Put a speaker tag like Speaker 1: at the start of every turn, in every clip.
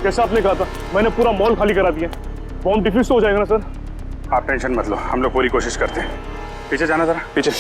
Speaker 1: जैसा आपने कहा था, मैंने पूरा मॉल खाली करा दिया। बॉम्ब डिफ्यूज हो जाएगा ना सर?
Speaker 2: आप टेंशन मत लो, हम लोग पूरी कोशिश करते हैं। पीछे जाना जरा, पीछे।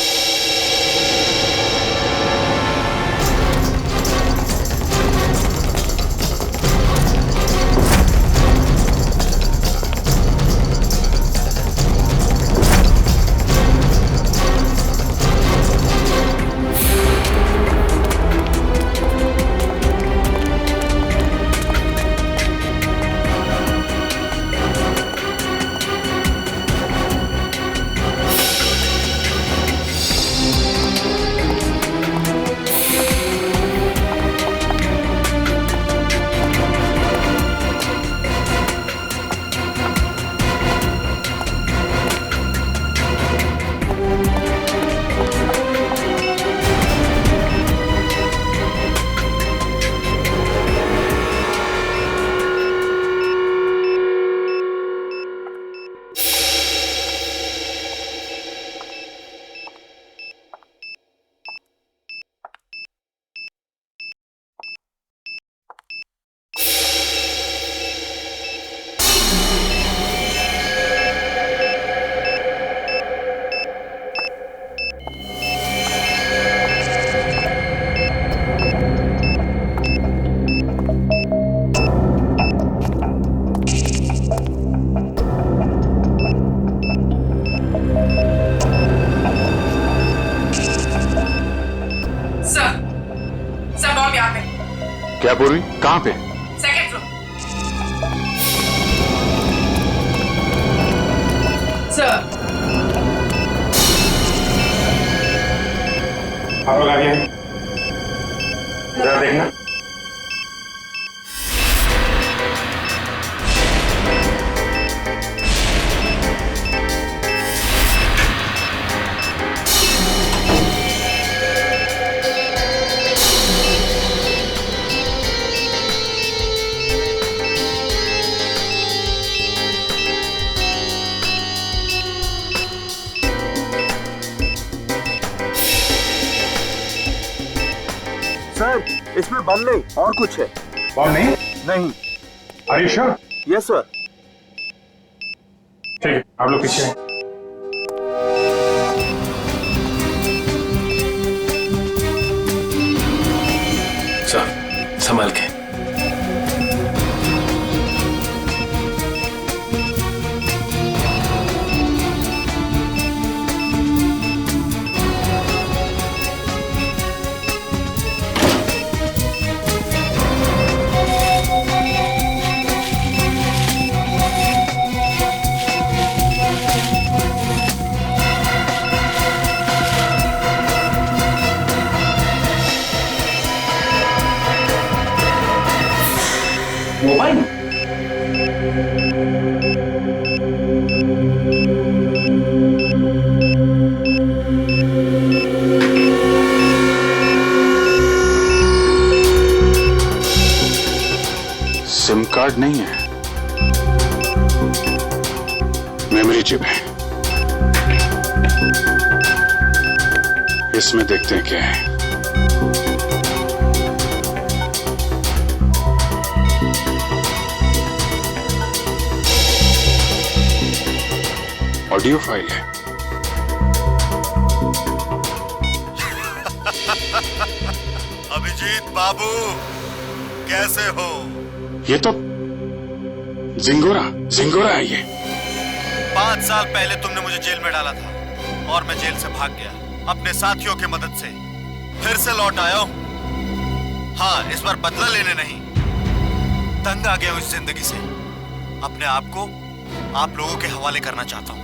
Speaker 3: क्या पूर्वी, कहाँ पे?
Speaker 4: Second floor. सर
Speaker 2: आप लोग आगे हैं, जरा देखना।
Speaker 5: सर, इसमें बम नहीं और कुछ है।
Speaker 2: बॉम्ब नहीं?
Speaker 5: नहीं।
Speaker 2: Are you sure?
Speaker 5: Yes sir.
Speaker 2: ठीक है, आप लोग पीछे हैं।
Speaker 6: सर, संभाल के।
Speaker 1: मोबाइल
Speaker 3: सिम कार्ड नहीं है, मेमोरी चिप है। इसमें देखते हैं क्या है। ऑडियो फाइल है।
Speaker 7: अभिजीत बाबू, कैसे हो?
Speaker 3: ये तो जिंगोरा है ये।
Speaker 7: 5 साल पहले तुमने मुझे जेल में डाला था और मैं जेल से भाग गया अपने साथियों की मदद से। फिर से लौट आया हूं। हाँ, इस बार बदला लेने नहीं, तंग आ गया हूं इस जिंदगी से। अपने आप को आप लोगों के हवाले करना चाहता हूं।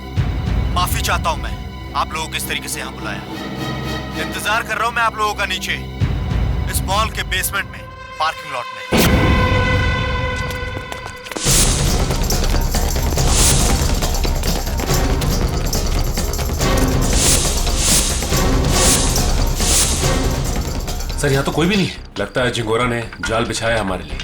Speaker 7: माफी चाहता हूं मैं, आप लोगों को इस तरीके से यहां बुलाया। इंतजार कर रहा हूं मैं आप लोगों का नीचे इस मॉल के बेसमेंट में, पार्किंग लॉट में।
Speaker 6: सर, यहाँ तो कोई भी नहीं है। लगता है जिंगोरा ने जाल बिछाया हमारे लिए।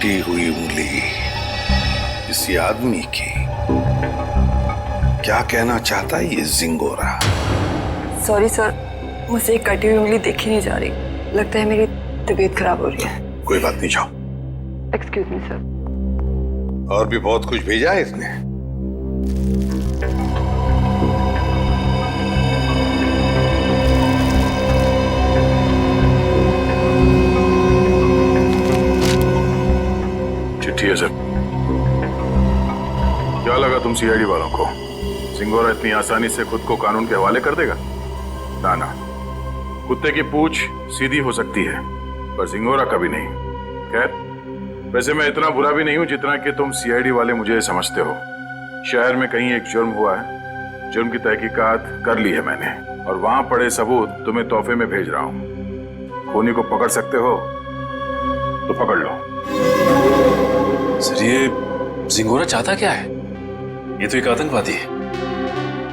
Speaker 4: कटी हुई उंगली किसी आदमी की। क्या कहना चाहता है ये जिंगोरा?
Speaker 8: सॉरी सर, मुझे एक कटी हुई उंगली देखी नहीं जा रही। लगता है मेरी तबीयत खराब हो रही है।
Speaker 4: कोई बात नहीं, जाओ।
Speaker 8: Excuse me sir.
Speaker 4: और भी बहुत कुछ भेजा है इसने।
Speaker 2: चिट्ठी है सर। क्या लगा तुम सीआईडी वालों को? जिंगोरा इतनी आसानी से खुद को कानून के हवाले कर देगा? ना ना, कुत्ते की पूंछ सीधी हो सकती है पर जिंगोरा कभी नहीं। खैर, वैसे मैं इतना बुरा भी नहीं हूं जितना कि तुम सीआईडी वाले मुझे समझते हो। शहर में कहीं एक जुर्म हुआ है, जुर्म की तहकीकात कर ली है मैंने और वहां पड़े सबूत तुम्हें तोहफे में भेज रहा हूं। खूनी को पकड़ सकते हो तो पकड़ लो।
Speaker 6: सर, ये जिंगोरा चाहता क्या है? ये तो एक आतंकवादी है।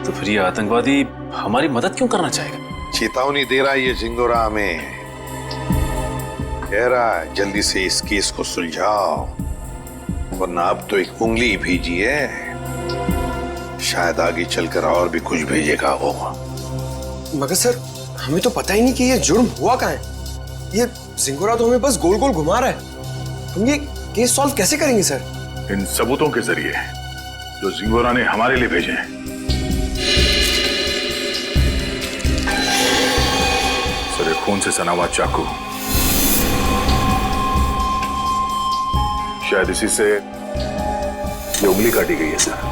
Speaker 6: तो फिर ये आतंकवादी हमारी मदद क्यों करना चाहेगा?
Speaker 4: चेतावनी दे रहा है ये जिंगोरा हमें। कह रहा है जल्दी से इस केस को सुलझाओ, वरना अब तो एक उंगली भेजी है, शायद आगे चलकर और भी कुछ भेजेगा वो।
Speaker 5: मगर सर, हमें तो पता ही नहीं कि ये जुर्म हुआ कहाँ है। ये जिंगोरा तो हमें बस गोल गोल घुमा रहा है। हम ये केस सॉल्व कैसे करेंगे सर?
Speaker 2: इन सबूतों के जरिए जो जिंगोरा ने हमारे लिए भेजे हैं। सर, खून से सना हुआ चाकू, शायद इसी से ये उंगली काटी गई है सर।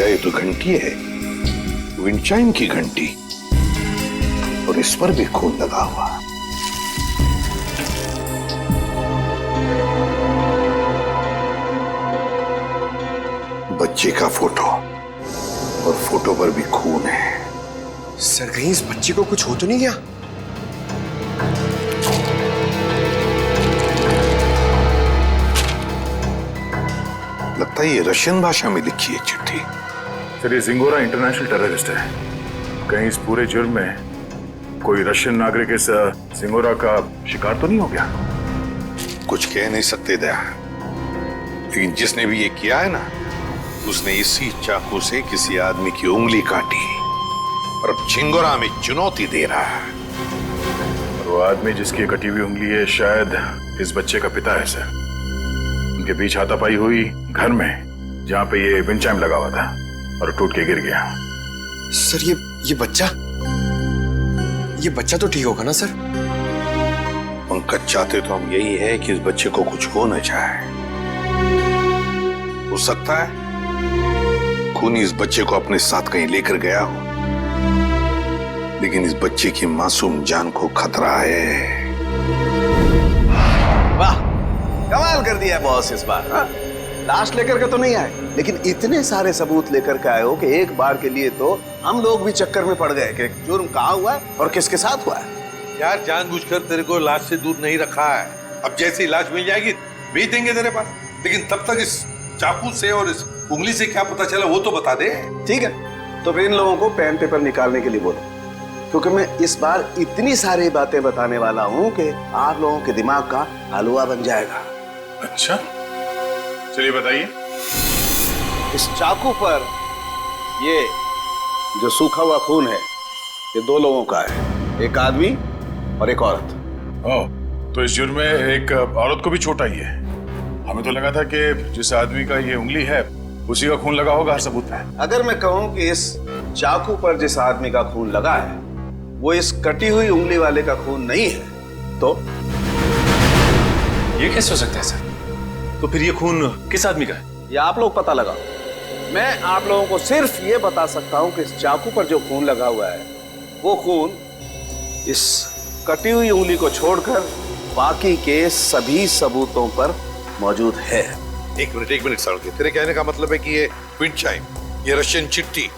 Speaker 4: ये तो घंटी है, विंचाइम की घंटी, और इस पर भी खून लगा हुआ। बच्चे का फोटो, और फोटो पर भी खून है।
Speaker 5: सर, कहीं इस बच्चे को कुछ हो तो नहीं गया?
Speaker 4: लगता है ये रशियन भाषा में लिखी है चिट्ठी।
Speaker 2: सर, ये जिंगोरा इंटरनेशनल टेररिस्ट है। कहीं इस पूरे जुर्म में कोई रशियन नागरिक इस जिंगोरा का शिकार तो नहीं हो गया?
Speaker 4: कुछ कह नहीं सकते दया, लेकिन जिसने भी ये किया है ना, उसने इसी चाकू से किसी आदमी की उंगली काटी और अब जिंगोरा में चुनौती दे रहा है।
Speaker 2: और वो आदमी जिसकी कटी हुई उंगली है शायद इस बच्चे का पिता है सर। उनके बीच हाथापाई हुई घर में जहां पे ये विंचाइम लगा हुआ था और टूट के गिर गया।
Speaker 5: सर, ये बच्चा तो ठीक होगा ना सर?
Speaker 4: पंकज, चाहते तो हम यही है कि इस बच्चे को कुछ हो न जाए। हो सकता है खूनी इस बच्चे को अपने साथ कहीं लेकर गया हो, लेकिन इस बच्चे की मासूम जान को खतरा है।
Speaker 9: वाह, कमाल कर दिया बॉस इस बार। हाँ? लाश लेकर के तो नहीं आए, लेकिन इतने सारे सबूत लेकर के आए हो कि एक बार के लिए तो हम लोग भी चक्कर में पड़ गए कि जुर्म कहाँ हुआ है और किसके साथ हुआ है।
Speaker 4: यार, जानबूझकर तेरे को लाश से दूर नहीं रखा है। अब जैसी लाश मिल जाएगी भेज देंगे तेरे पास, लेकिन तब तक इस चाकू से और इस उंगली से क्या पता चला वो तो बता दे।
Speaker 9: ठीक है, तो फिर इन लोगों को पेन पेपर निकालने के लिए बोलो, क्योंकि मैं इस बार इतनी सारी बातें बताने वाला हूँ कि आप लोगों के दिमाग का हलवा बन जाएगा।
Speaker 2: अच्छा, चलिए बताइए।
Speaker 9: इस चाकू पर ये जो सूखा हुआ खून है, ये दो लोगों का है, एक आदमी और एक औरत।
Speaker 2: ओह, तो इस जुर्म में एक औरत को भी चोट आई है। हमें तो लगा था कि जिस आदमी का ये उंगली है उसी का खून लगा होगा हर सबूत पे।
Speaker 9: अगर मैं कहूं कि इस चाकू पर जिस आदमी का खून लगा है वो इस कटी हुई उंगली वाले का खून नहीं है, तो
Speaker 6: ये कैसे हो सकता है सर? तो फिर ये खून किस आदमी का है?
Speaker 9: ये आप लोग पता लगाओ। मैं आप लोगों को सिर्फ ये बता सकता हूं कि इस चाकू पर जो खून लगा हुआ है वो खून इस कटी हुई उंगली को छोड़कर बाकी के सभी सबूतों पर मौजूद है।
Speaker 4: एक मिनट सारुके, तेरे कहने का मतलब है कि ये विंचाइम, ये रशियन चिट्ठी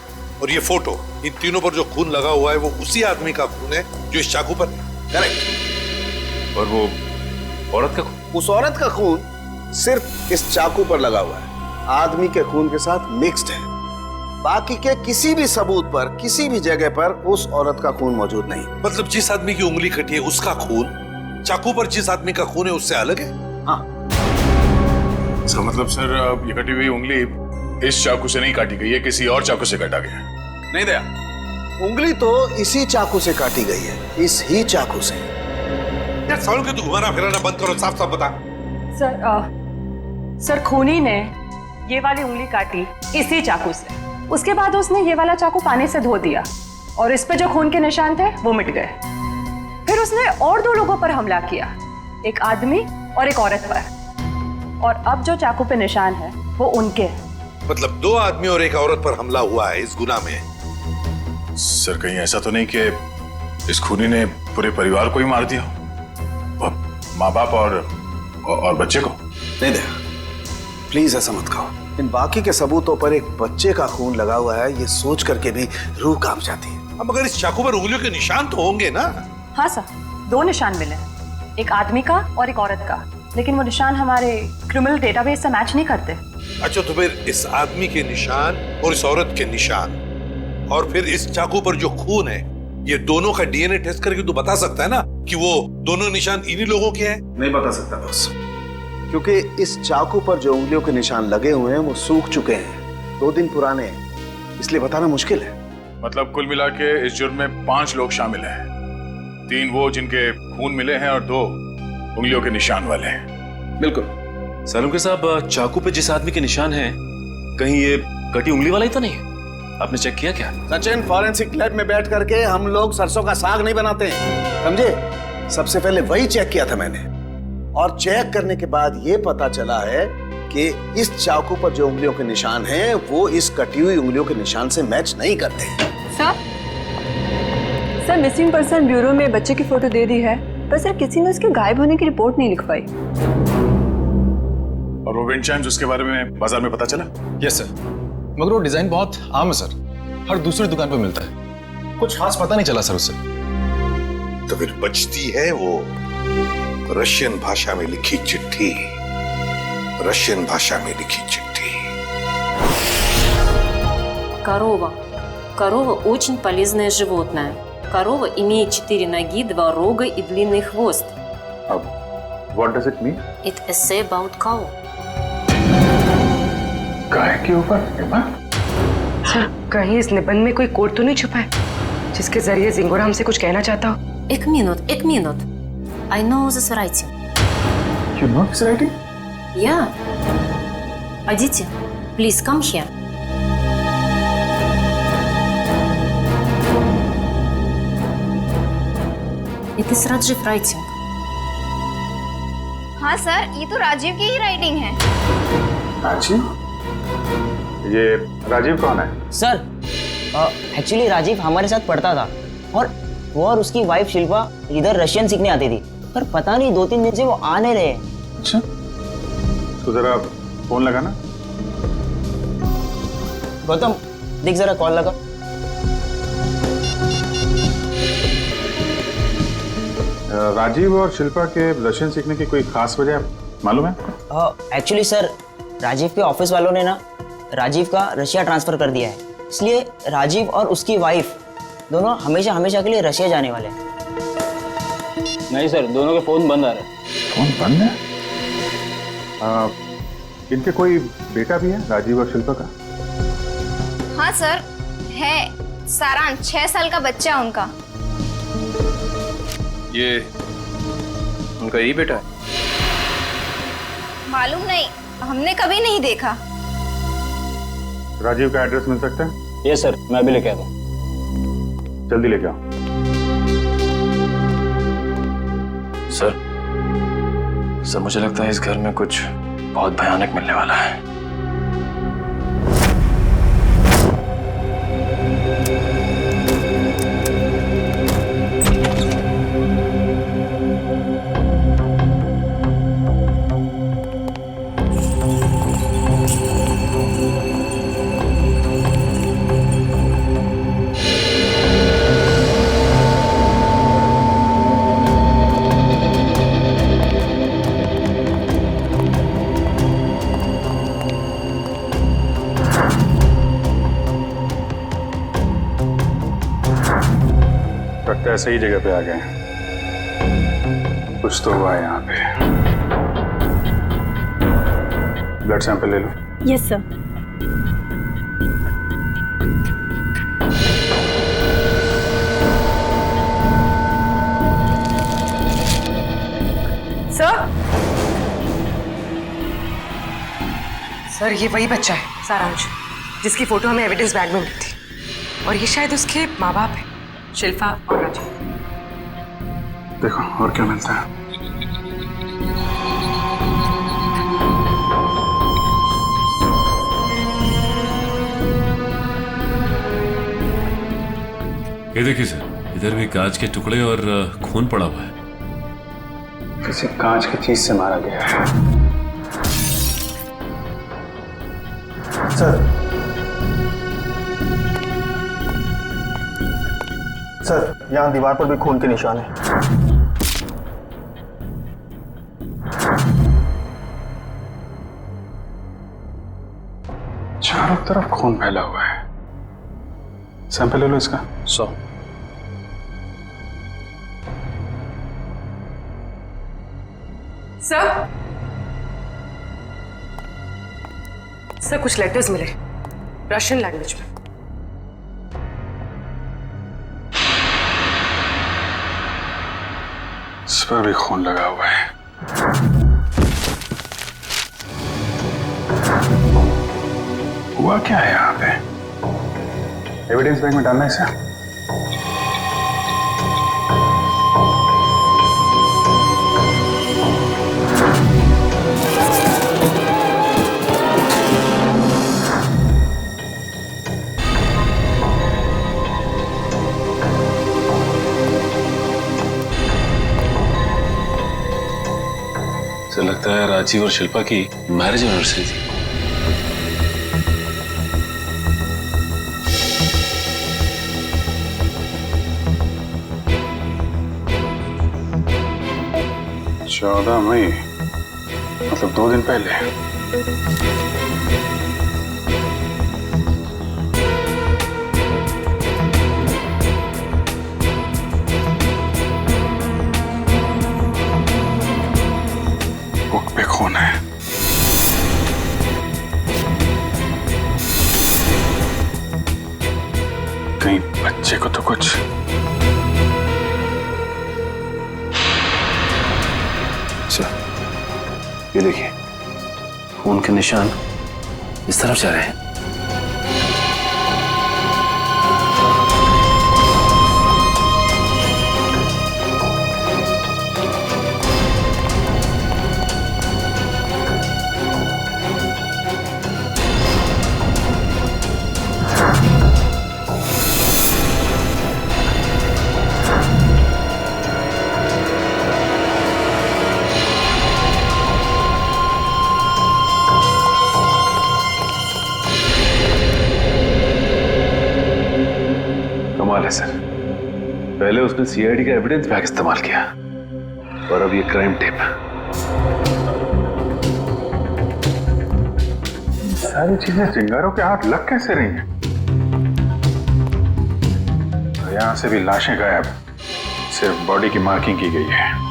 Speaker 4: और ये फोटो, इन तीनों पर जो खून लगा हुआ है वो उसी आदमी का खून है जो इस चाकू पर है?
Speaker 9: करेक्ट।
Speaker 6: और वो औरत का खून?
Speaker 9: उस औरत का खून सिर्फ इस चाकू पर लगा हुआ है, आदमी के खून के साथ मिक्स्ड है। बाकी के किसी भी सबूत पर, किसी भी जगह पर उस औरत का खून मौजूद नहीं।
Speaker 4: मतलब जिस आदमी की उंगली कटी है उसका खून चाकू पर जिस आदमी का खून है उससे अलग है?
Speaker 9: हाँ।
Speaker 2: इसका मतलब सर ये कटी हुई उंगली इस चाकू से नहीं काटी गई है, किसी और चाकू से काटा गया।
Speaker 9: नहीं दया, उंगली तो इसी चाकू से काटी गई है, इस ही चाकू से।
Speaker 4: यार सवालों के तू घुमाना फिराना बंद करो, साफ साफ बता।
Speaker 10: सर खूनी ने ये वाली उंगली काटी इसी चाकू से। उसके बाद उसने ये वाला चाकू पानी से धो दिया और इस पे जो खून के निशान थे वो मिट गए। फिर उसने और 2 लोगों पर हमला किया, एक आदमी और एक औरत पर। और अब जो चाकू पे निशान है वो उनके हैं।
Speaker 4: मतलब 2 आदमी और एक औरत पर हमला हुआ है इस गुनाह में।
Speaker 2: सर कहीं ऐसा तो नहीं कि इस खूनी ने पूरे परिवार को ही मार दिया, माँ बाप और बच्चे को?
Speaker 9: नहीं दया, प्लीज ऐसा मत कहो। इन बाकी के सबूतों पर एक बच्चे का खून लगा हुआ है, ये सोच करके भी रूह कांप जाती है।
Speaker 4: अब मगर इस चाकू पर उंगलियों के निशान तो होंगे ना?
Speaker 10: हाँ सर, 2 निशान मिले हैं, एक आदमी का और एक औरत का, लेकिन वो निशान हमारे क्रिमिनल डेटाबेस से मैच नहीं करते।
Speaker 4: अच्छा, तो फिर इस आदमी के निशान और इस औरत के निशान और फिर इस चाकू पर जो खून है, ये दोनों का डीएनए टेस्ट करके तू बता सकता है ना कि वो दोनों निशान इन्हीं लोगों के हैं?
Speaker 9: नहीं बता सकता बॉस, क्योंकि इस चाकू पर जो उंगलियों के निशान लगे हुए हैं वो सूख चुके हैं, 2 दिन पुराने हैं, इसलिए बताना मुश्किल है।
Speaker 2: मतलब कुल मिला के इस जुर्म में 5 लोग शामिल हैं, 3 वो जिनके खून मिले हैं और 2 उंगलियों के निशान वाले हैं।
Speaker 9: बिल्कुल।
Speaker 6: सालुंके साहब, चाकू पे जिस आदमी के निशान हैं, कहीं ये कटी उंगली वाला ही तो नहीं? आपने चेक किया क्या?
Speaker 9: सचिन, फॉरेंसिक लैब में बैठ करके हम लोग सरसों का साग नहीं बनाते हैं, समझे? सबसे पहले वही चेक किया था मैंने, और चेक करने के बाद ये पता चला है कि इस चाकू पर जो उंगलियों के निशान हैं वो इस कटी हुई उंगलियों के निशान से मैच नहीं करते।
Speaker 8: सर मिसिंग पर्सन ब्यूरो में बच्चे की फोटो दे दी है, पर सर किसी ने उसके गायब होने की रिपोर्ट नहीं लिखवाई।
Speaker 2: और वो विंड चाइम्स, उसके बारे में बाजार में पता चला?
Speaker 11: यस सर, मगर वो डिजाइन बहुत आम है सर, हर दूसरी दुकान पे मिलता है, कुछ खास पता नहीं चला सर उससे।
Speaker 4: तो फिर बचती है वो रशियन भाषा में लिखी चिट्ठी, रशियन भाषा में लिखी चिट्ठी।
Speaker 12: Корова. Корова очень полезное животное. Корова имеет 4 ноги, 2 рога и длинный хвост.
Speaker 2: What does it mean?
Speaker 12: It essay about cow.
Speaker 2: गाय के ऊपर
Speaker 10: सर कहीं इस निबंध में कोई कोड तो नहीं छुपा है जिसके जरिए जिंगोरा हमसे कुछ कहना चाहता हो?
Speaker 12: एक minute. I know this writing.
Speaker 2: You know this writing?
Speaker 12: Yeah. Aditi, please come here. It is Rajiv writing.
Speaker 13: हाँ सर, ये तो राजीव की ही राइटिंग है।
Speaker 2: राजीव? ये राजीव कौन है?
Speaker 14: सर एक्चुअली राजीव हमारे साथ पढ़ता था और वो और उसकी वाइफ शिल्पा इधर रशियन सीखने आती थी, पर पता नहीं 2-3 दिन से वो आ नहीं रहे।
Speaker 2: अच्छा, तो जरा फोन लगाना।
Speaker 14: गौतम देख जरा कॉल लगा।
Speaker 2: राजीव और शिल्पा के रशियन सीखने की कोई खास वजह मालूम है?
Speaker 14: एक्चुअली सर राजीव के ऑफिस वालों ने ना राजीव का रशिया ट्रांसफर कर दिया है, इसलिए राजीव और उसकी वाइफ दोनों हमेशा हमेशा के लिए रशिया जाने वाले हैं।
Speaker 11: नहीं सर, दोनों के फोन बंद आ रहे हैं।
Speaker 2: फोन बंद है? इनके कोई बेटा भी है, राजीव और शिल्पा का?
Speaker 13: हाँ सर है, सारांश 6 साल का बच्चा है उनका।
Speaker 11: ये उनका यही बेटा है?
Speaker 13: मालूम नहीं, हमने कभी नहीं देखा।
Speaker 2: राजीव का एड्रेस मिल सकता है?
Speaker 11: ये सर, मैं अभी लेके आता हूँ।
Speaker 2: जल्दी लेके आओ।
Speaker 6: सर मुझे लगता है इस घर में कुछ बहुत भयानक मिलने वाला है।
Speaker 3: लगता है सही जगह पे आ गए। कुछ तो हुआ है यहाँ पे। ब्लड सैंपल ले लो।
Speaker 15: Yes sir.
Speaker 16: सर ये वही बच्चा है सारांश, जिसकी फोटो हमें एविडेंस बैग में मिली थी, और ये शायद उसके माँ बाप है, शिल्पा और राजीव।
Speaker 3: देखो और क्या मिलता है।
Speaker 6: ये देखिए सर, इधर भी कांच के टुकड़े और खून पड़ा हुआ है।
Speaker 3: किसी कांच की चीज से मारा गया है।
Speaker 17: सर यहाँ दीवार पर भी खून के निशान हैं।
Speaker 3: चारों तरफ खून फैला हुआ है। सैंपल ले लो इसका।
Speaker 6: 100।
Speaker 16: सर कुछ लेटर्स मिले रशियन लैंग्वेज में।
Speaker 3: इस पर भी खून लगा हुआ है। हुआ क्या है यहाँ पे? एविडेंस बैग में डालना है इसे।
Speaker 6: लगता है राजीव और शिल्पा की मैरिज एनिवर्सरी थी।
Speaker 3: चौदह मई, मतलब 2 दिन पहले। बुक पे खून है। कहीं बच्चे को तो कुछ।
Speaker 6: ये देखिए खून के निशान इस तरफ जा रहे हैं। है सर, पहले उसने सीआईडी का एविडेंस बैग इस्तेमाल किया और अब ये क्राइम टेप।
Speaker 3: सारी चीजें चिंगारों के हाथ लग कैसे रही हैं? तो यहां से भी लाशें गायब, सिर्फ बॉडी की मार्किंग की गई है।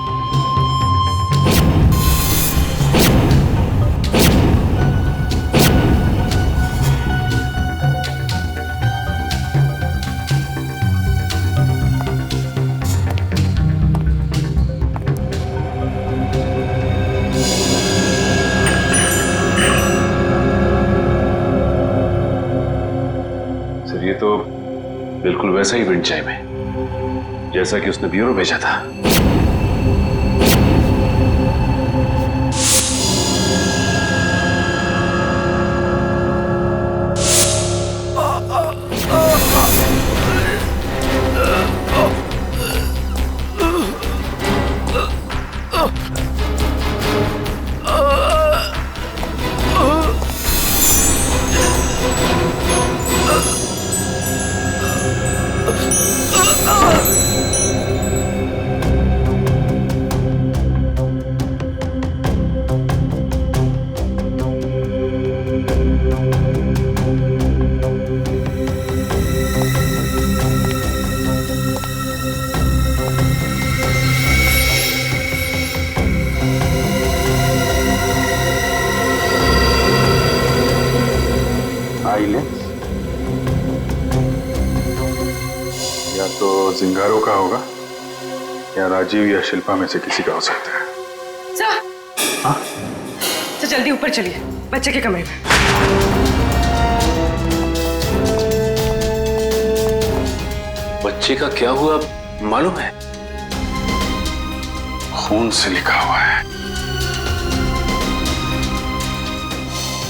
Speaker 6: ये तो बिल्कुल वैसा ही विंड चाइम है जैसा कि उसने ब्यूरो भेजा था।
Speaker 3: जिंगारो का होगा या राजीव या शिल्पा में से किसी का हो सकता है।
Speaker 16: सर,
Speaker 3: हाँ?
Speaker 16: तो जल्दी ऊपर चलिए, बच्चे के कमरे में।
Speaker 6: बच्चे का क्या हुआ मालूम है?
Speaker 3: खून से लिखा हुआ है।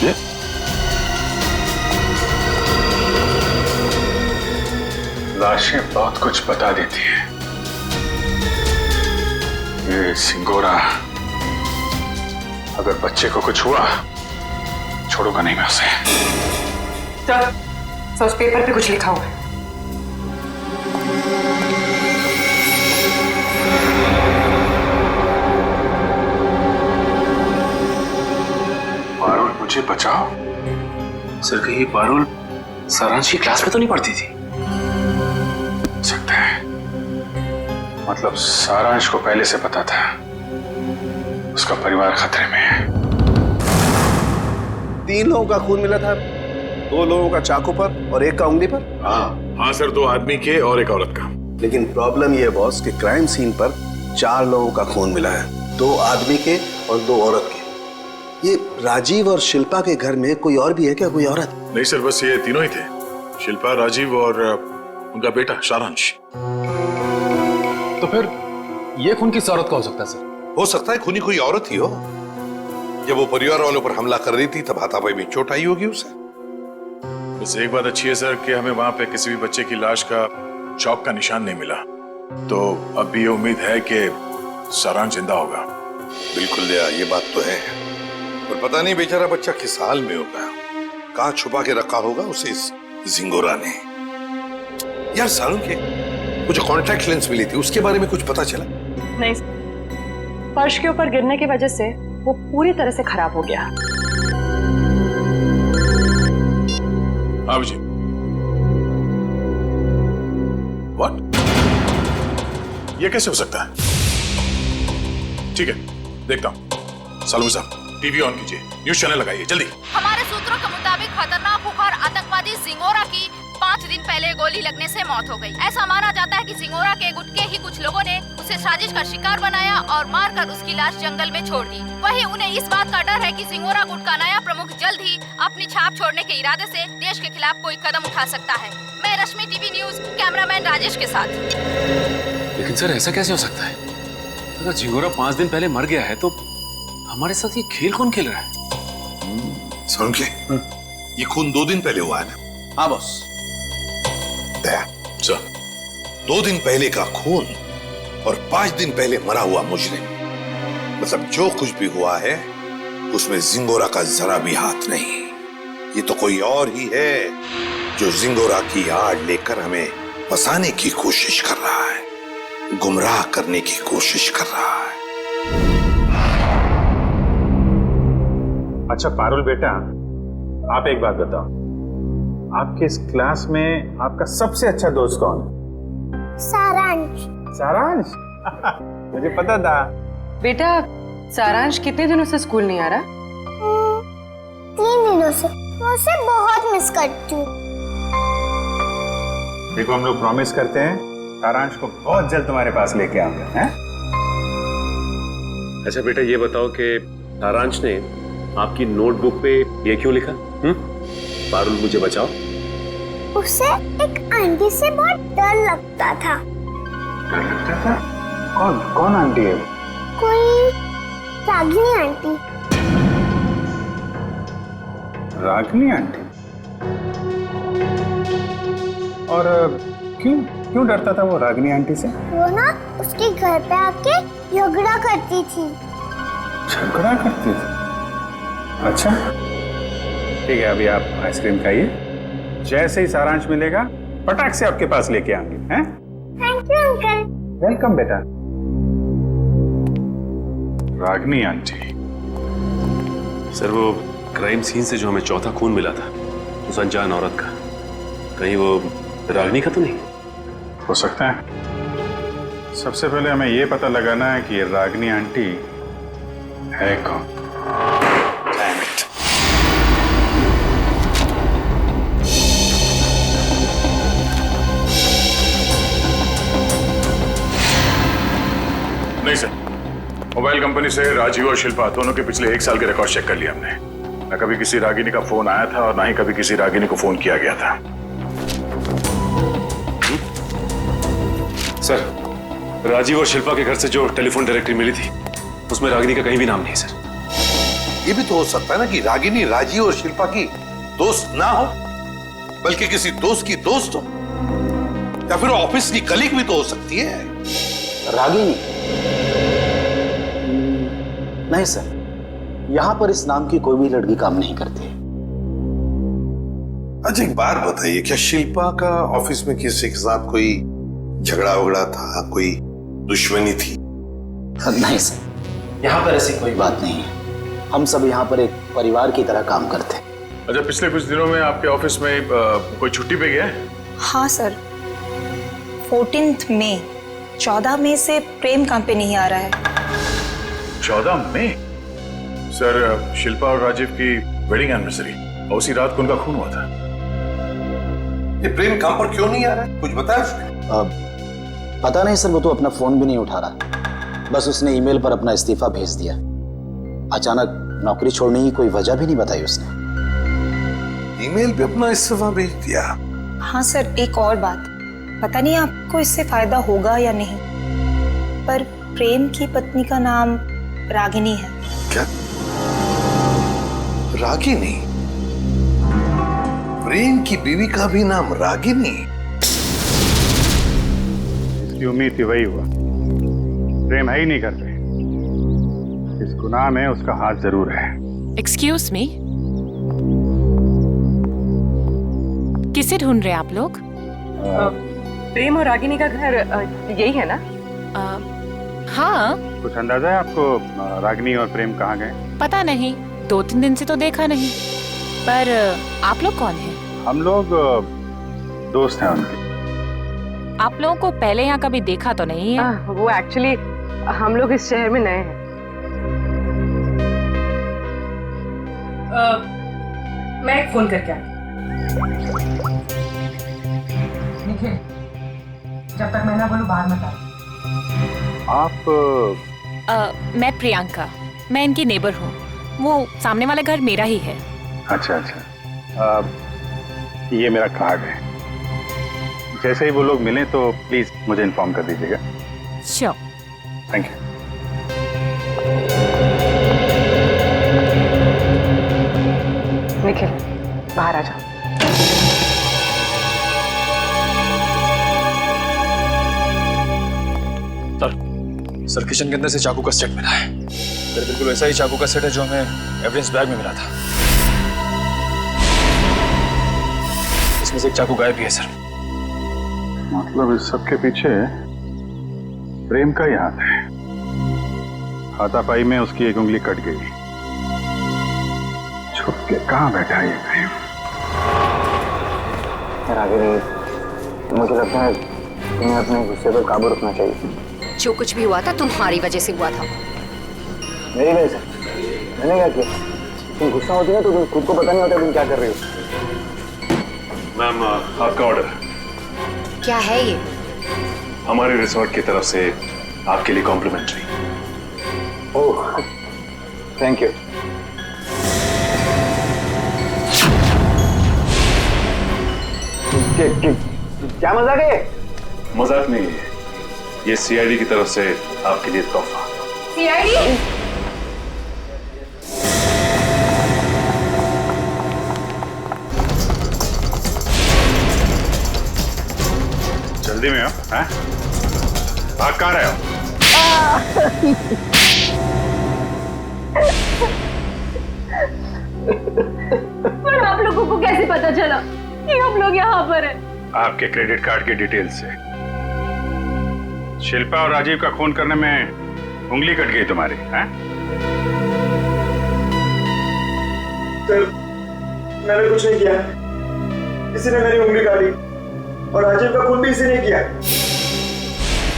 Speaker 3: ये लाशें बहुत कुछ बता देती है। ये सिंगोरा अगर बच्चे को कुछ हुआ छोड़ूंगा नहीं मैं उसे।
Speaker 16: सर, उस पेपर पे कुछ लिखा हुआ है।
Speaker 3: पारुल मुझे बचाओ।
Speaker 6: सर कहीं पारुल सारांश की क्लास में तो नहीं पढ़ती थी?
Speaker 3: सकता है, मतलब सारांश को पहले से पता था उसका परिवार खतरे में है।
Speaker 9: 3 लोगों का खून मिला था, 2 लोगों का चाकू पर और 1 का उंगली पर।
Speaker 2: हाँ सर, 2 आदमी के और 1 औरत का।
Speaker 9: लेकिन प्रॉब्लम यह बॉस कि क्राइम सीन पर 4 लोगों का खून मिला है, 2 आदमी के और 2 औरत के। ये राजीव और शिल्पा के घर में कोई और भी है क्या, कोई औरत?
Speaker 2: नहीं सर, बस ये तीनों ही थे, शिल्पा, राजीव और उनका बेटा सारांश।
Speaker 11: तो फिर ये खून किस औरत का हो सकता है सर?
Speaker 4: हो सकता है खूनी कोई औरत ही हो। जब वो परिवार वालों पर हमला कर रही थी तब हाथापाई में चोट आई होगी उसे।
Speaker 2: बस एक बात अच्छी है सर कि हमें वहां पे किसी भी बच्चे की लाश का चौक का निशान नहीं मिला, तो अब भी ये उम्मीद है कि सारांश जिंदा होगा।
Speaker 4: बिल्कुल दया, ये बात तो है, पर पता नहीं बेचारा बच्चा किस हाल में होगा, कहाँ छुपा के रखा होगा उसे इस जिंगोरा ने। यार सारुण के वो जो कॉन्टैक्ट लेंस मिली थी उसके बारे में कुछ पता चला?
Speaker 10: नहीं, फर्श के ऊपर गिरने की वजह से वो पूरी तरह से खराब हो गया।
Speaker 2: हाँ जी। व्हाट? ये कैसे हो सकता है? ठीक है, देखता हूं। सालू साहब, टीवी ऑन कीजिए, न्यूज चैनल लगाइए जल्दी।
Speaker 13: हमारे सूत्रों के मुताबिक खतरनाक खुखार आतंकवादी जिंगोरा की 5 दिन पहले गोली लगने से मौत हो गई। ऐसा माना जाता है कि जिंगोरा के गुट के ही कुछ लोगों ने उसे साजिश का शिकार बनाया और मारकर उसकी लाश जंगल में छोड़ दी। वहीं उन्हें इस बात का डर है कि जिंगोरा गुट का नया प्रमुख जल्द ही अपनी छाप छोड़ने के इरादे से देश के खिलाफ कोई कदम उठा सकता है। मैं रश्मि, टीवी न्यूज, कैमरामैन राजेश के साथ।
Speaker 6: लेकिन सर ऐसा कैसे हो सकता है? अगर जिंगोरा 5 दिन पहले मर गया है तो हमारे साथ ये खेल कौन खेल रहा है?
Speaker 4: सारुण के ये खून 2 दिन पहले हुआ है ना?
Speaker 9: हाँ बॉस।
Speaker 4: दया सर, 2 दिन पहले का खून और 5 दिन पहले मरा हुआ मुजरिम, मतलब जो कुछ भी हुआ है उसमें जिंगोरा का जरा भी हाथ नहीं। ये तो कोई और ही है जो जिंगोरा की आड़ लेकर हमें फंसाने की कोशिश कर रहा है, गुमराह करने की कोशिश कर रहा है।
Speaker 3: अच्छा पारुल बेटा, आप एक बात बताओ, आपके इस क्लास में आपका सबसे अच्छा दोस्त कौन है?
Speaker 15: सारांश।
Speaker 3: सारांश? मुझे पता था।
Speaker 16: बेटा, सारांश कितने दिनों से स्कूल नहीं आ रहा?
Speaker 15: 3 दिनों से। मैं उसे बहुत मिस करती हूँ।
Speaker 3: देखो, हम लोग प्रॉमिस करते हैं सारांश को बहुत जल्द तुम्हारे पास लेके आऊंगा, हैं?
Speaker 18: अच्छा बेटा, ये बताओ कि सारांश ने आपकी नोटबुक पे ये क्यों लिखा? पारुल मुझे बचाओ।
Speaker 15: उसे एक आंटी से बहुत डर लगता था।
Speaker 3: डर लगता था? कौन आंटी है?
Speaker 15: कोई रागिनी आंटी।
Speaker 3: रागिनी आंटी? और क्यों डरता था वो रागिनी आंटी से?
Speaker 15: वो ना उसके घर पे आके झगड़ा करती थी।
Speaker 3: झगड़ा करती थी? अच्छा ठीक है, अभी आप आइसक्रीम खाइए, जैसे ही सारांश मिलेगा पटाख से आपके पास लेके आएंगे, हैं?
Speaker 15: Thank you uncle.
Speaker 3: वेलकम बेटा। रागिनी आंटी।
Speaker 18: सर वो क्राइम सीन से जो हमें चौथा खून मिला था उस अनजान औरत का, कहीं वो रागिनी का तो नहीं?
Speaker 3: हो सकता है। सबसे पहले हमें ये पता लगाना है कि ये रागिनी आंटी है कौन।
Speaker 2: नहीं सर, मोबाइल कंपनी से राजीव और शिल्पा दोनों के पिछले 1 साल के रिकॉर्ड चेक कर लिया हमने। न कभी किसी रागिनी का फोन आया था और ना ही कभी किसी रागिनी को फोन किया गया था।
Speaker 18: सर, राजीव और शिल्पा के घर से जो टेलीफोन डायरेक्टरी मिली थी उसमें रागिनी का कहीं भी नाम नहीं सर।
Speaker 4: ये भी तो हो सकता है ना कि रागिनी राजीव और शिल्पा की दोस्त ना हो, बल्कि किसी दोस्त की दोस्त हो, या फिर ऑफिस की कलीग भी तो हो सकती है।
Speaker 11: रागिनी? नहीं सर, यहां पर इस नाम की कोई भी लड़की काम नहीं करती।
Speaker 4: अच्छा एक बात बताइए, क्या शिल्पा का ऑफिस में किसी के साथ कोई झगड़ा वगड़ा था, कोई दुश्मनी थी?
Speaker 11: नहीं सर, यहाँ पर ऐसी कोई बात नहीं है। हम सब यहाँ पर एक परिवार की तरह काम करते हैं।
Speaker 2: अच्छा, पिछले कुछ दिनों में आपके ऑफिस में कोई छुट्टी पे गया है?
Speaker 19: हाँ सर, 14 मई 14 मई से प्रेम काम पे नहीं आ रहा है।
Speaker 2: 14 मई? सर, शिल्पा और राजीव की वेडिंग एनिवर्सरी और उसी रात को उनका खून हुआ था।
Speaker 4: ये प्रेम काम पर क्यों नहीं आ रहा है, कुछ बताया उसने?
Speaker 11: पता नहीं सर, वो तो अपना फोन भी नहीं उठा रहा। बस उसने ईमेल पर अपना इस्तीफा भेज दिया। अचानक नौकरी छोड़ने की कोई वजह भी नहीं बताई उसने।
Speaker 4: ईमेल पे अपना इस्तीफा भेज दिया?
Speaker 19: हाँ सर, एक और बात, पता नहीं आपको इससे फायदा होगा या नहीं, पर प्रेम की पत्नी का नाम रागिनी है।
Speaker 4: क्या? रागिनी? प्रेम की बीवी का भी नाम रागिनी?
Speaker 3: इसकी उम्मीद थी, वही हुआ। प्रेम है ही नहीं करते, इस गुनाह में उसका हाथ जरूर है।
Speaker 20: एक्सक्यूज मी, किसे ढूंढ रहे हैं आप लोग?
Speaker 16: प्रेम और रागिनी का घर यही है ना?
Speaker 20: हाँ।
Speaker 3: कुछ अंदाजा है आपको रागिनी और प्रेम कहाँ गए?
Speaker 20: पता नहीं, 2-3 दिन से तो देखा नहीं। पर आप लोग कौन हैं?
Speaker 3: हम लोग दोस्त हैं उनके।
Speaker 20: आप लोगों को पहले यहाँ कभी देखा तो नहीं है?
Speaker 16: वो एक्चुअली हम लोग इस शहर में नए हैं। मैं एक फोन करके आती। जब तक मैं ना बोलूं बाहर मत आओ।
Speaker 3: आप?
Speaker 20: मैं प्रियंका, मैं इनकी नेबर हूँ। वो सामने वाला घर मेरा ही है।
Speaker 3: अच्छा अच्छा, ये मेरा कार्ड है। जैसे ही वो लोग मिलें तो प्लीज मुझे इन्फॉर्म कर दीजिएगा।
Speaker 20: श्योर।
Speaker 3: Thank you.
Speaker 16: निखिल, बाहर आ जाओ।
Speaker 11: सर, किचन के अंदर से चाकू का सेट मिला है। सर, बिल्कुल वैसा ही चाकू का सेट है जो हमें एविडेंस बैग में मिला था। इसमें से एक चाकू गायब भी है सर।
Speaker 3: मतलब इस सब के पीछे प्रेम का ही हाथ है। हाथापाई में उसकी एक उंगली कट गई। छुप के कहाँ बैठा ये प्रेम?
Speaker 17: मुझे लगता है तुम्हें अपने गुस्से पर काबू रखना चाहिए।
Speaker 16: जो कुछ भी हुआ था तुम्हारी वजह से हुआ था।
Speaker 17: मेरी वजह से? मैंने क्या किया? तुम गुस्सा होती है तो तुम खुद को पता नहीं होता तुम क्या कर रही हो।
Speaker 18: मैम, आपका ऑर्डर।
Speaker 16: क्या है ये?
Speaker 18: हमारे रिसोर्ट की तरफ से आपके लिए कॉम्प्लीमेंट्री।
Speaker 17: Oh, thank you. क्या मजाक है?
Speaker 18: मजाक नहीं है, ये सीआईडी की तरफ से आपके लिए तोहफा।
Speaker 16: सीआईडी?
Speaker 3: जल्दी में हो? हैं? भाग कहाँ रहे हो?
Speaker 10: पर आप लोगों को कैसे पता चला कि हम लोग यहाँ पर हैं?
Speaker 3: आपके क्रेडिट कार्ड की डिटेल से। शिल्पा और राजीव का खून करने में उंगली कट गई तुम्हारी, हैं?
Speaker 17: सर, मैंने कुछ नहीं किया। किसी ने मेरी उंगली काटी और राजीव का खून भी इसी ने किया।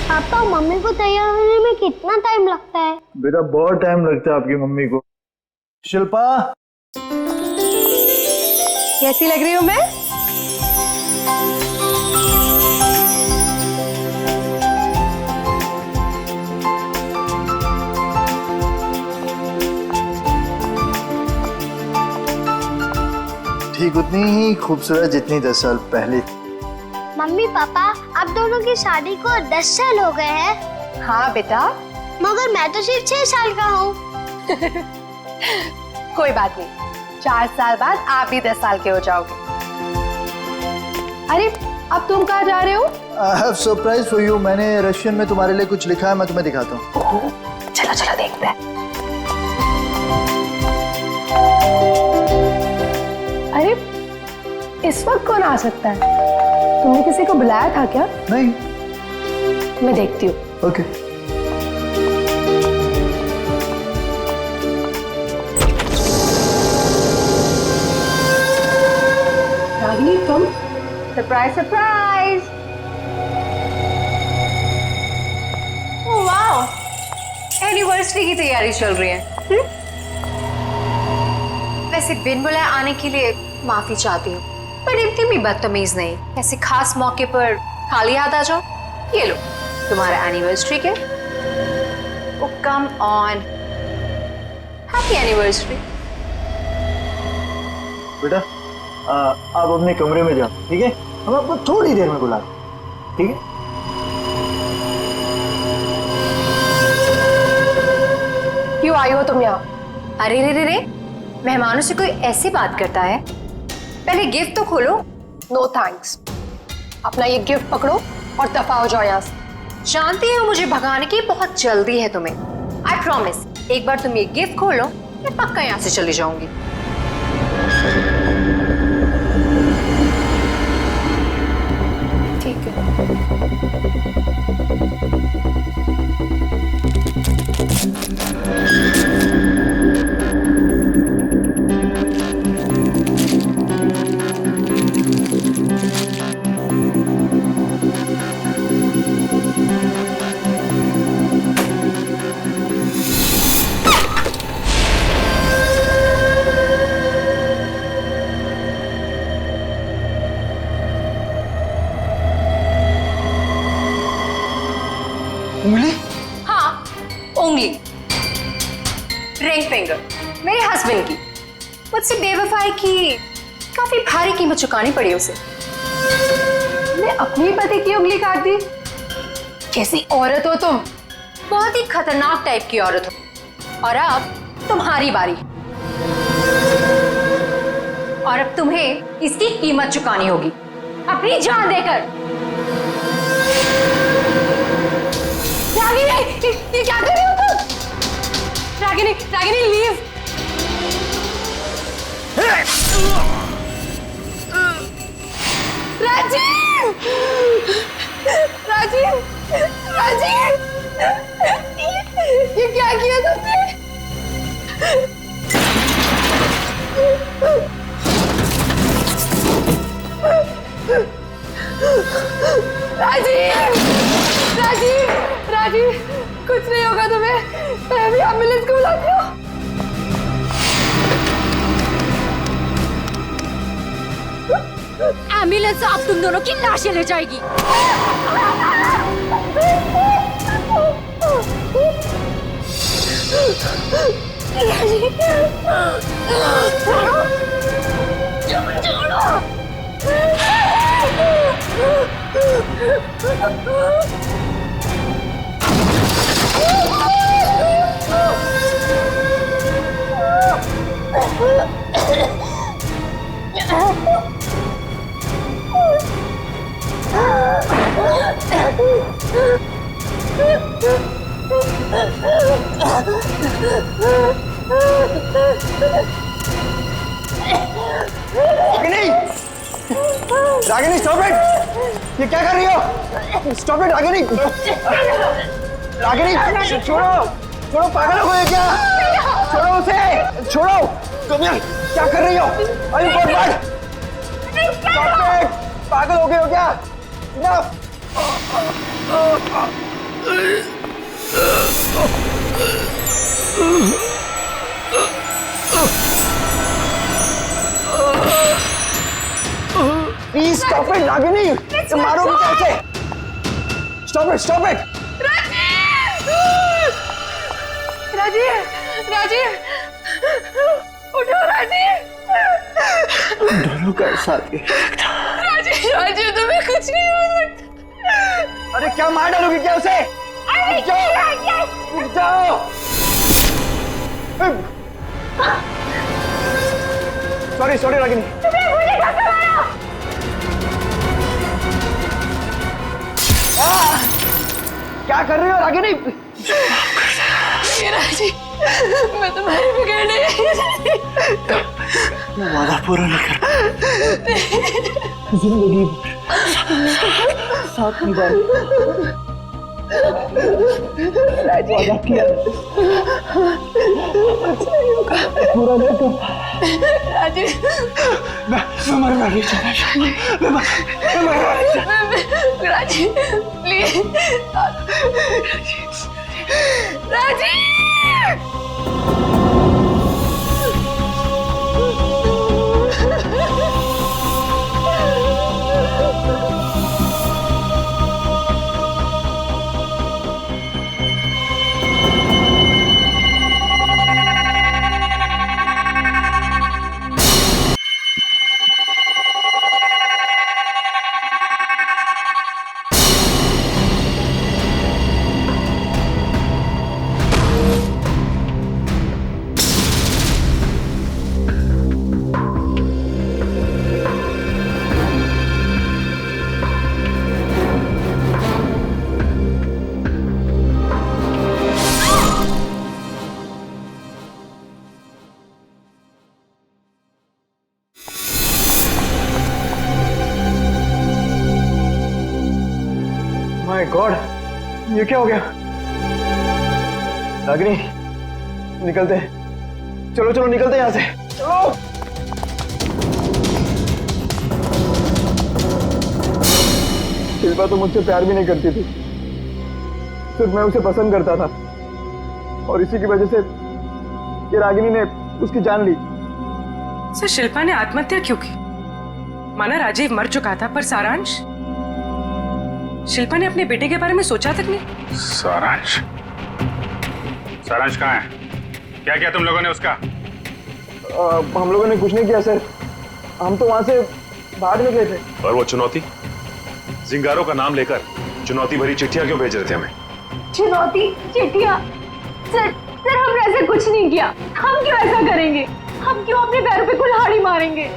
Speaker 15: पापा, मम्मी को तैयार होने में कितना टाइम लगता है?
Speaker 17: बेटा, बहुत टाइम लगता है आपकी मम्मी को। शिल्पा,
Speaker 10: कैसी लग रही हूँ मैं?
Speaker 17: ठीक उतनी ही खूबसूरत जितनी 10 साल पहले थी।
Speaker 15: मम्मी पापा आप दोनों की शादी को 10 साल हो गए हैं।
Speaker 10: हाँ बेटा।
Speaker 15: मगर मैं तो सिर्फ 6 साल का हूँ।
Speaker 10: कोई बात नहीं, 4 साल बाद आप भी 10 साल के हो जाओगे। अरे अब तुम कहाँ जा रहे हो?
Speaker 17: I have surprise for you। मैंने रशियन में तुम्हारे लिए कुछ लिखा है, मैं तुम्हें दिखाता हूँ।
Speaker 10: चलो चलो देखते हैं। अरे इस वक्त कौन आ सकता है? तुमने किसी को बुलाया था क्या?
Speaker 17: नहीं।
Speaker 10: मैं देखती हूँ।
Speaker 17: ओके।
Speaker 10: रागिनी तुम? Surprise surprise. Oh wow, anniversary की तैयारी चल रही है।
Speaker 12: वैसे बिन बुलाए आने के लिए माफी चाहती हूँ, पर इतनी भी बदतमीज नहीं। ऐसे खास मौके पर खाली हाथ आ जाओ। ये लो तुम्हारा एनिवर्सरी के। ओ कम ऑन, हैप्पी एनिवर्सरी।
Speaker 17: बेटा आप अपने कमरे में जाओ, ठीक है? हम आपको थोड़ी देर में बुला रहे हैं, ठीक है?
Speaker 10: क्यों आई हो तुम यहाँ?
Speaker 12: अरे रे रे रे, मेहमानों से कोई ऐसी बात करता है? पहले गिफ्ट तो खोलो।
Speaker 10: नो थैंक्स, अपना ये गिफ्ट पकड़ो और दफा हो जाओ यहाँ से।
Speaker 12: जानती हो मुझे भगाने की बहुत जल्दी है तुम्हें। आई प्रॉमिस, एक बार तुम ये गिफ्ट खोलो मैं पक्का यहाँ से चली जाऊंगी।
Speaker 10: ठीक है।
Speaker 17: उंगली?
Speaker 12: हाँ उंगली, रिंग फिंगर, मेरे हस्बैंड की। मुझसे बेवफाई की काफी भारी कीमत चुकानी पड़ी उसे।
Speaker 10: मैं अपनी पति की उंगली काट दी? कैसी औरत हो तुम?
Speaker 12: बहुत ही खतरनाक टाइप की औरत हो। और अब तुम्हारी बारी, और अब तुम्हें इसकी कीमत चुकानी होगी अपनी जान देकर।
Speaker 10: रागिनी, ये क्या कर रही हो तुम? रागिनी, रागिनी लीव। राजीव, राजीव, राजीव, ये क्या किया तुमने? राजीव, राजीव, राजीव, कुछ नहीं होगा तुम्हें। मैं अभी एम्बुलेंस को बुलाती हूँ।
Speaker 13: एम्बुलेंस आप तुम दोनों की लाशें ले जाएगी।
Speaker 17: Ragini stop it! ये क्या कर रही हो? Stop it Ragini! रागिनी छोड़ो, छोड़ो, पागल हो गए क्या? छोड़ो उसे, छोड़ो! तुम यार क्या कर रही हो? अरे बर्बाद! Stop it! पागल हो गए हो क्या? ना! Please stop it Ragini! तुम मारोगे कैसे? Stop it, stop it!
Speaker 10: Rajiv, Rajiv, उठो राजीव।
Speaker 17: दोनों का साथ ही
Speaker 8: राजीव राजीव तुम्हें कुछ नहीं हो सकता।
Speaker 17: अरे क्या मार डालोगी क्या उसे? रुक जाओ। Sorry sorry Ragini.
Speaker 8: तुम्हें मुझे कैसे मारा?
Speaker 17: क्या कर रही हो रागिनी?
Speaker 8: राजीव, मैं तुम्हारे बगैर नहीं।
Speaker 17: वादा पूरा नहीं कर जिंदगी साथ निभाओ। वादा किया पूरा नहीं कर।
Speaker 8: राजीव,
Speaker 17: मैं मरना नहीं चाहता। मैं मरना नहीं चाहता।
Speaker 8: Rajiv please. Rajiv
Speaker 17: my God, ये क्या हो गया? रागिनी निकलते हैं। चलो चलो निकलते हैं यहाँ से। चलो। शिल्पा तो मुझसे प्यार भी नहीं करती थी, सिर्फ मैं उसे पसंद करता था और इसी की वजह से ये रागिनी ने उसकी जान ली।
Speaker 16: सर शिल्पा ने आत्महत्या क्यों की? माना राजीव मर चुका था, पर सारांश? शिल्पा ने अपने बेटे के बारे में सोचा तक नहीं।
Speaker 3: सारांश? सारांश कहाँ है? क्या किया तुम लोगों ने उसका?
Speaker 17: हम लोगों ने कुछ नहीं किया सर, हम तो वहां से भाग निकले थे।
Speaker 18: और वो चुनौती? जिंगारों का नाम लेकर चुनौती भरी चिट्ठियां क्यों भेज रहे थे हमें?
Speaker 8: चुनौती चिट्ठियां? सर सर हमने ऐसा कुछ नहीं किया। हम क्यों ऐसा करेंगे? हम क्यों अपने पैर पे कुल्हाड़ी मारेंगे?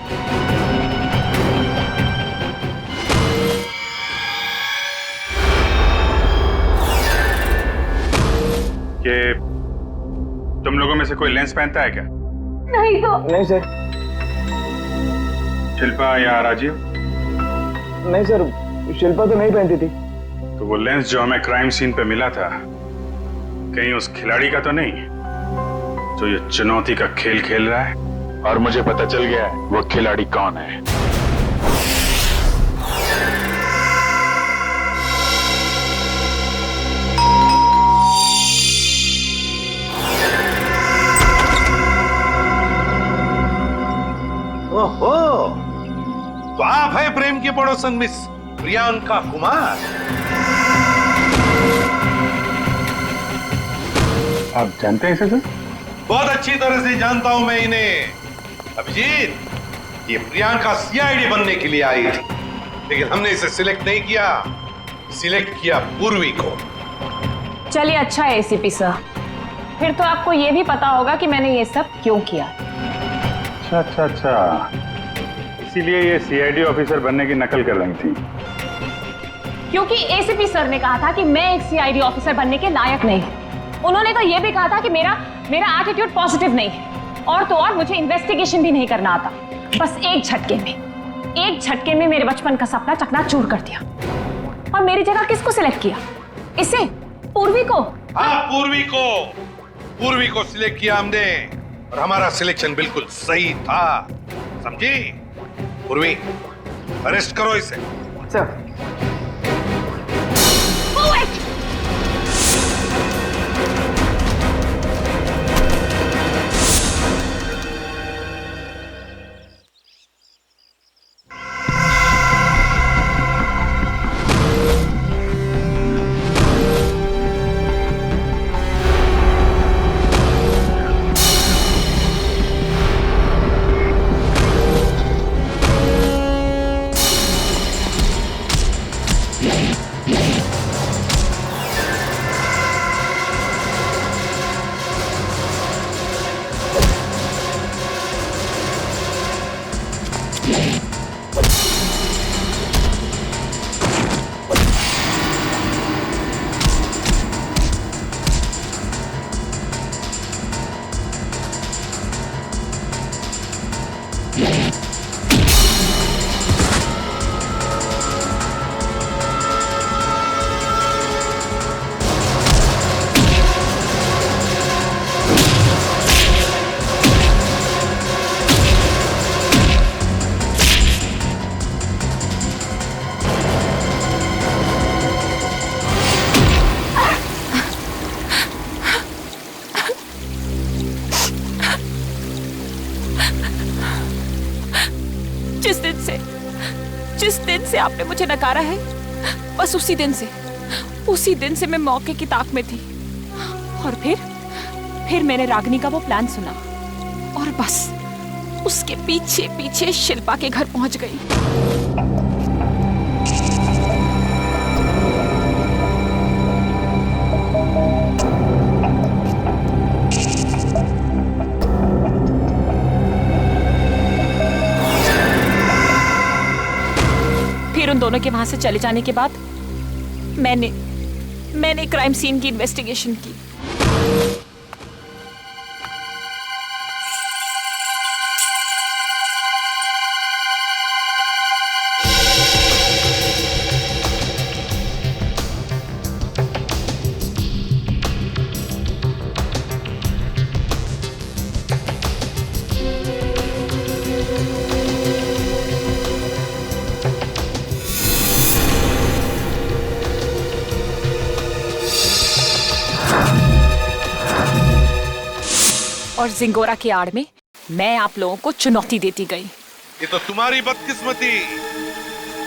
Speaker 3: कि तुम लोगों में से कोई लेंस पहनता है क्या?
Speaker 8: नहीं तो।
Speaker 17: नहीं सर।
Speaker 3: शिल्पा या राजीव?
Speaker 17: नहीं सर, शिल्पा तो नहीं पहनती थी।
Speaker 3: तो वो लेंस जो हमें क्राइम सीन पे मिला था, कहीं उस खिलाड़ी का तो नहीं जो ये चुनौती का खेल खेल रहा है? और मुझे पता चल गया है वो खिलाड़ी कौन है।
Speaker 4: ओहो, तो आप है प्रेम की पड़ोसन मिस प्रियंका कुमार।
Speaker 3: आप जानते हैं इसे सर?
Speaker 4: बहुत अच्छी तरह से जानता हूं मैं इन्हें। अभिजीत, ये प्रियंका सीआईडी बनने के लिए आई थी, लेकिन हमने इसे सिलेक्ट नहीं किया, सिलेक्ट किया पूर्वी को।
Speaker 20: चलिए अच्छा है एसीपी सर, फिर तो आपको ये भी पता होगा कि मैंने ये सब क्यों किया।
Speaker 3: अच्छा, इसीलिए ये सीआईडी ऑफिसर बनने की नकल कर रही थी।
Speaker 20: क्योंकि एसीपी सर ने कहा था कि मैं एक सीआईडी ऑफिसर बनने के लायक नहीं हूं। उन्होंने तो ये भी कहा था कि मेरा एटीट्यूड पॉजिटिव नहीं है, और तो और मुझे इन्वेस्टिगेशन भी नहीं करना आता। बस एक झटके में मेरे बचपन का सपना चकनाचूर कर दिया। और मेरी जगह किसको सिलेक्ट किया? इसे? पूर्वी को?
Speaker 4: हाँ, पूर्वी को सिलेक्ट किया हमने, और हमारा सिलेक्शन बिल्कुल सही था, समझी? पूर्वी, अरेस्ट करो इसे।
Speaker 17: सर।
Speaker 20: जिस दिन से आपने मुझे नकारा है, बस उसी दिन से मैं मौके की ताक में थी। और फिर मैंने रागिनी का वो प्लान सुना और बस उसके पीछे पीछे शिल्पा के घर पहुंच गई। फिर उन दोनों के वहां से चले जाने के बाद मैंने क्राइम सीन की इन्वेस्टिगेशन की। और जिंगोरा की आड़ में मैं आप लोगों को चुनौती देती गई।
Speaker 4: ये तो तुम्हारी बदकिस्मती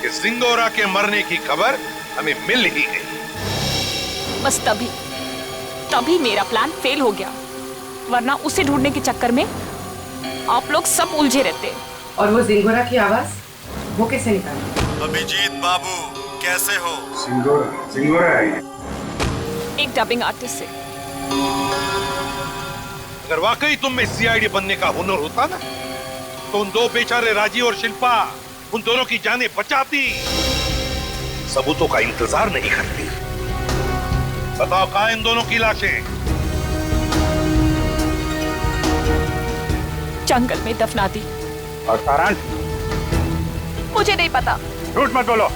Speaker 4: कि जिंगोरा के मरने की खबर हमें मिल ही गई।
Speaker 20: बस तभी मेरा प्लान फेल हो गया, वरना उसे ढूंढने के चक्कर में आप लोग सब उलझे रहते।
Speaker 16: और वो जिंगोरा की आवाज वो कैसे निकाली?
Speaker 7: अभिजीत बाबू कैसे हो?
Speaker 3: जिंगोरा है
Speaker 20: एक डबिंग आर्टिस्ट से।
Speaker 4: अगर वाकई तुम में सीआईडी बनने का हुनर होता ना, तो उन दो बेचारे राजीव और शिल्पा, उन दोनों की जानें बचाती, सबूतों का इंतजार नहीं करती। बताओ कहां इन दोनों की लाशें?
Speaker 20: जंगल में दफना दी।
Speaker 3: और सारांश?
Speaker 20: मुझे नहीं पता।
Speaker 3: झूठ मत बोलो।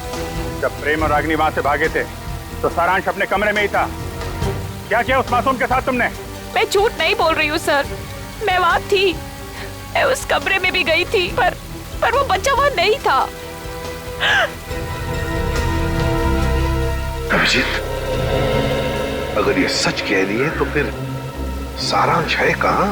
Speaker 3: जब प्रेम और रागिनी वहां से भागे थे तो सारांश अपने कमरे में ही था। क्या किया उस मासूम के साथ तुमने?
Speaker 20: मैं झूठ नहीं बोल रही हूँ सर, मैं वहां थी, मैं उस कमरे में भी गई थी, पर वो बच्चा वहां नहीं था।
Speaker 4: अभिजीत, अगर ये सच कह रही है तो फिर सारांश है कहां?